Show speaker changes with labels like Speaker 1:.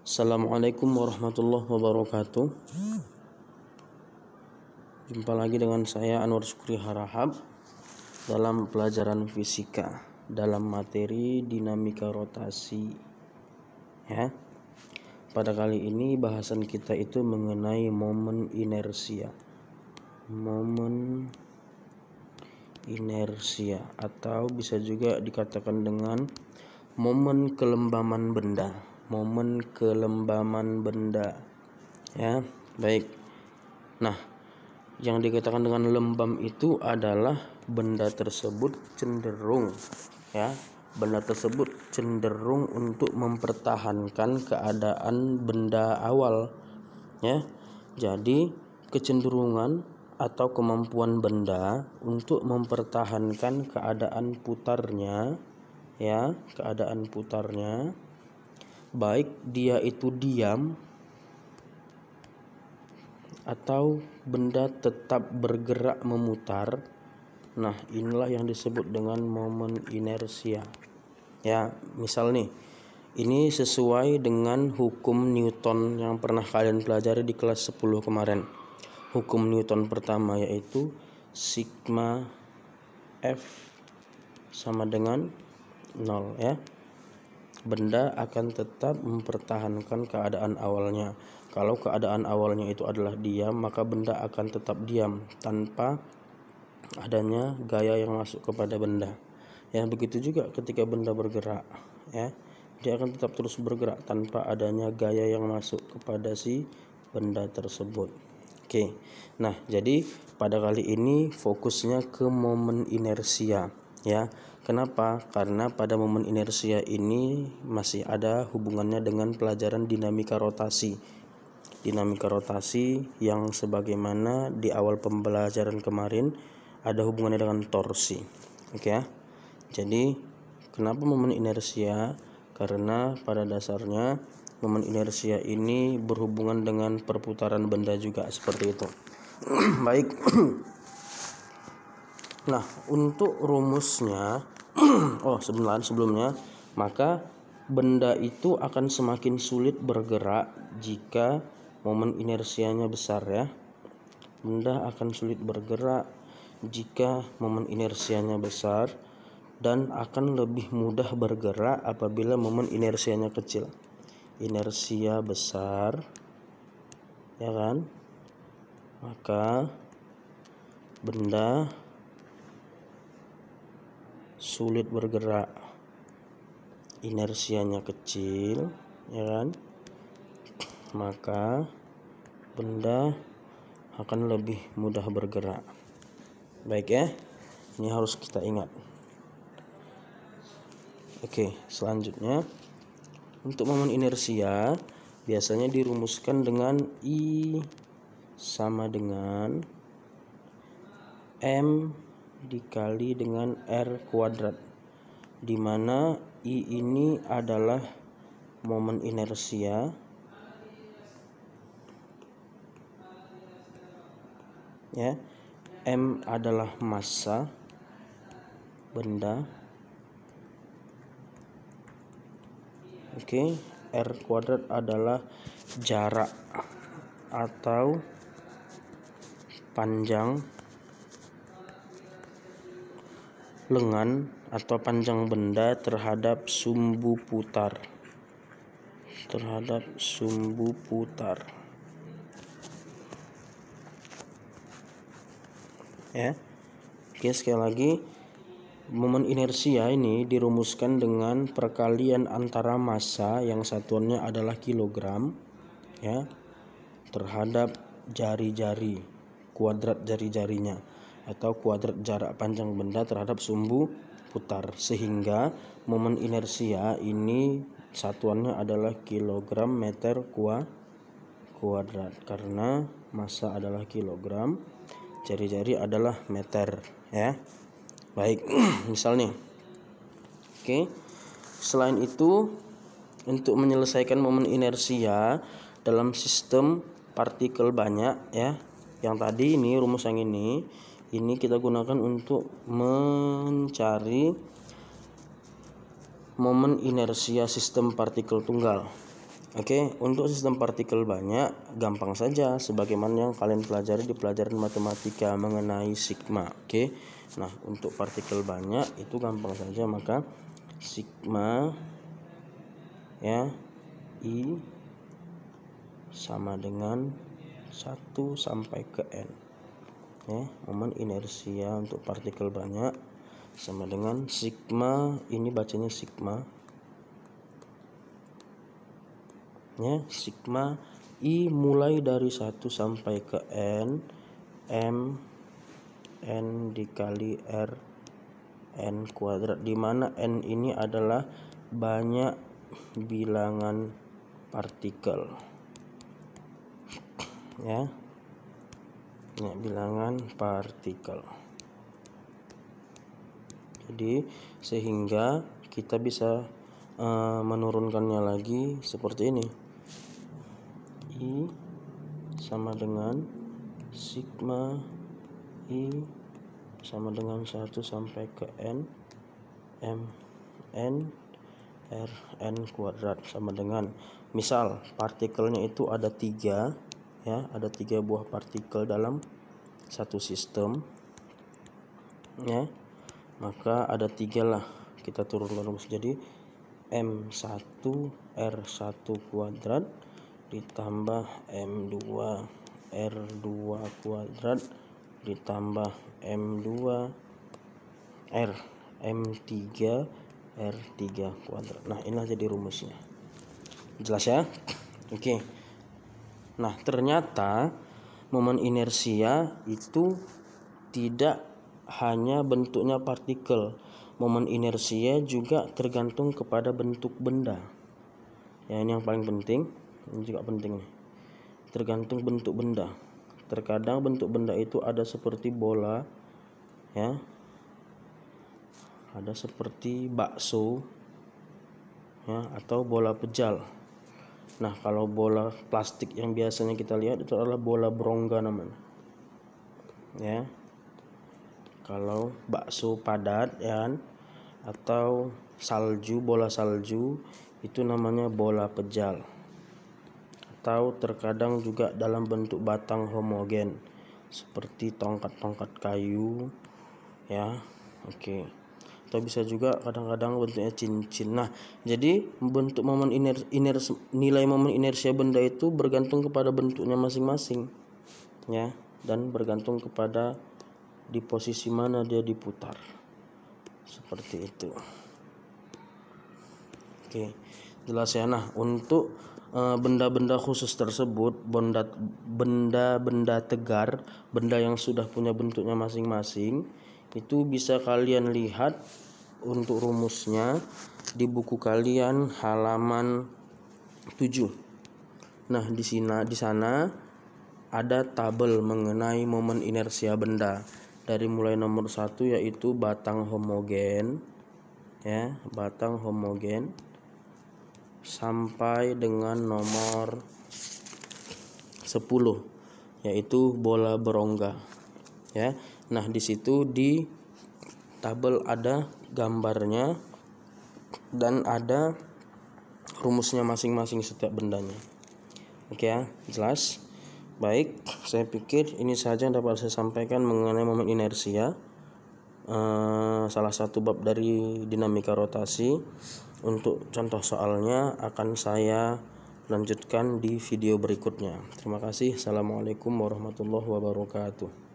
Speaker 1: Assalamualaikum warahmatullahi wabarakatuh. Jumpa lagi dengan saya Anwar Syukri Harahap dalam pelajaran fisika dalam materi dinamika rotasi. Ya. Pada kali ini bahasan kita itu mengenai momen inersia. Momen inersia atau bisa juga dikatakan dengan momen kelembaman benda. Momen kelembaman benda. Ya, baik. Nah, yang dikatakan dengan lembam itu adalah benda tersebut cenderung untuk mempertahankan keadaan benda awal. Ya. Jadi, kecenderungan atau kemampuan benda untuk mempertahankan keadaan putarnya, baik dia itu diam atau benda tetap bergerak memutar. Nah, inilah yang disebut dengan momen inersia. Ya, misal nih, ini sesuai dengan hukum Newton yang pernah kalian pelajari di kelas 10 kemarin. Hukum Newton pertama yaitu sigma F sama dengan 0 ya. Benda akan tetap mempertahankan keadaan awalnya. Kalau keadaan awalnya itu adalah diam, maka benda akan tetap diam tanpa adanya gaya yang masuk kepada benda. Ya, begitu juga ketika benda bergerak, ya. Dia akan tetap terus bergerak tanpa adanya gaya yang masuk kepada si benda tersebut. Oke. Nah, jadi pada kali ini fokusnya ke momen inersia, ya. Kenapa? Karena pada momen inersia ini masih ada hubungannya dengan pelajaran dinamika rotasi. Dinamika rotasi yang sebagaimana di awal pembelajaran kemarin ada hubungannya dengan torsi. Oke ya. Jadi, kenapa momen inersia? Karena pada dasarnya momen inersia ini berhubungan dengan perputaran benda juga seperti itu. Baik. Nah, untuk rumusnya sebelumnya, maka benda itu akan semakin sulit bergerak jika momen inersianya besar ya. Benda akan sulit bergerak jika momen inersianya besar dan akan lebih mudah bergerak apabila momen inersianya kecil. Inersia besar, ya kan? Maka benda sulit bergerak, inersianya kecil, ya kan? Maka benda akan lebih mudah bergerak. Baik ya, ini harus kita ingat. Oke, selanjutnya untuk momen inersia biasanya dirumuskan dengan I sama dengan M dikali dengan R kuadrat, di mana I ini adalah momen inersia, ya. M adalah massa benda. Oke, R kuadrat adalah jarak atau panjang lengan atau panjang benda terhadap sumbu putar. Ya. Oke, sekali lagi, momen inersia ini dirumuskan dengan perkalian antara massa yang satuannya adalah kilogram, ya, terhadap jari-jari, kuadrat jari-jarinya, atau kuadrat jarak panjang benda terhadap sumbu putar, sehingga momen inersia ini satuannya adalah kilogram meter kuadrat, karena massa adalah kilogram, jari-jari adalah meter, ya. Baik, misalnya. Oke. Selain itu, untuk menyelesaikan momen inersia dalam sistem partikel banyak, ya. Yang tadi ini rumus yang ini kita gunakan untuk mencari momen inersia sistem partikel tunggal. Oke, untuk sistem partikel banyak gampang saja sebagaimana yang kalian pelajari di pelajaran matematika mengenai sigma. Oke. Nah, untuk partikel banyak itu gampang saja, maka sigma ya I sama dengan 1 sampai ke n. Ya, momen inersia untuk partikel banyak sama dengan sigma, ini bacanya sigma. Ya, sigma I mulai dari 1 sampai ke n, m n dikali r n kuadrat, di mana n ini adalah banyak bilangan partikel. Ya, banyak bilangan partikel. Jadi sehingga kita bisa menurunkannya lagi seperti ini. I sama dengan sigma I sama dengan 1 sampai ke n, m n r n kuadrat sama dengan, misal partikelnya itu ada 3 ya, ada 3 buah partikel dalam satu sistem ya, maka ada 3 lah, kita turunkan rumus jadi M1 R1 kuadrat ditambah M2 R2 kuadrat ditambah M2 R M3 R3 kuadrat. Nah, inilah jadi rumusnya. Jelas ya? Oke. Nah, ternyata momen inersia itu tidak hanya bentuknya partikel. Momen inersia juga tergantung kepada bentuk benda. Ya, ini yang paling penting. Ini juga penting nih. Tergantung bentuk benda. Terkadang bentuk benda itu ada seperti bola, ya, ada seperti bakso, ya, atau bola pejal. Nah, kalau bola plastik yang biasanya kita lihat itu adalah bola berongga namanya. Ya. Kalau bakso padat, ya, atau salju, bola salju itu namanya bola pejal. Atau terkadang juga dalam bentuk batang homogen seperti tongkat-tongkat kayu, ya. Oke. Atau bisa juga kadang-kadang bentuknya cincin. Nah, jadi bentuk momen nilai momen inersia benda itu bergantung kepada bentuknya masing-masing, ya, dan bergantung kepada di posisi mana dia diputar. Seperti itu. Oke, jelas ya. Nah, untuk benda-benda khusus tersebut, benda-benda tegar, benda yang sudah punya bentuknya masing-masing, itu bisa kalian lihat untuk rumusnya di buku kalian halaman 7. Nah, di sana ada tabel mengenai momen inersia benda dari mulai nomor 1 yaitu batang homogen, ya, batang homogen, sampai dengan nomor 10 yaitu bola berongga, ya. Nah, di situ di tabel ada gambarnya dan ada rumusnya masing-masing setiap bendanya. Oke ya, jelas. Baik, saya pikir ini saja yang dapat saya sampaikan mengenai momen inersia, salah satu bab dari dinamika rotasi. Untuk contoh soalnya akan saya lanjutkan di video berikutnya. Terima kasih. Assalamualaikum warahmatullahi wabarakatuh.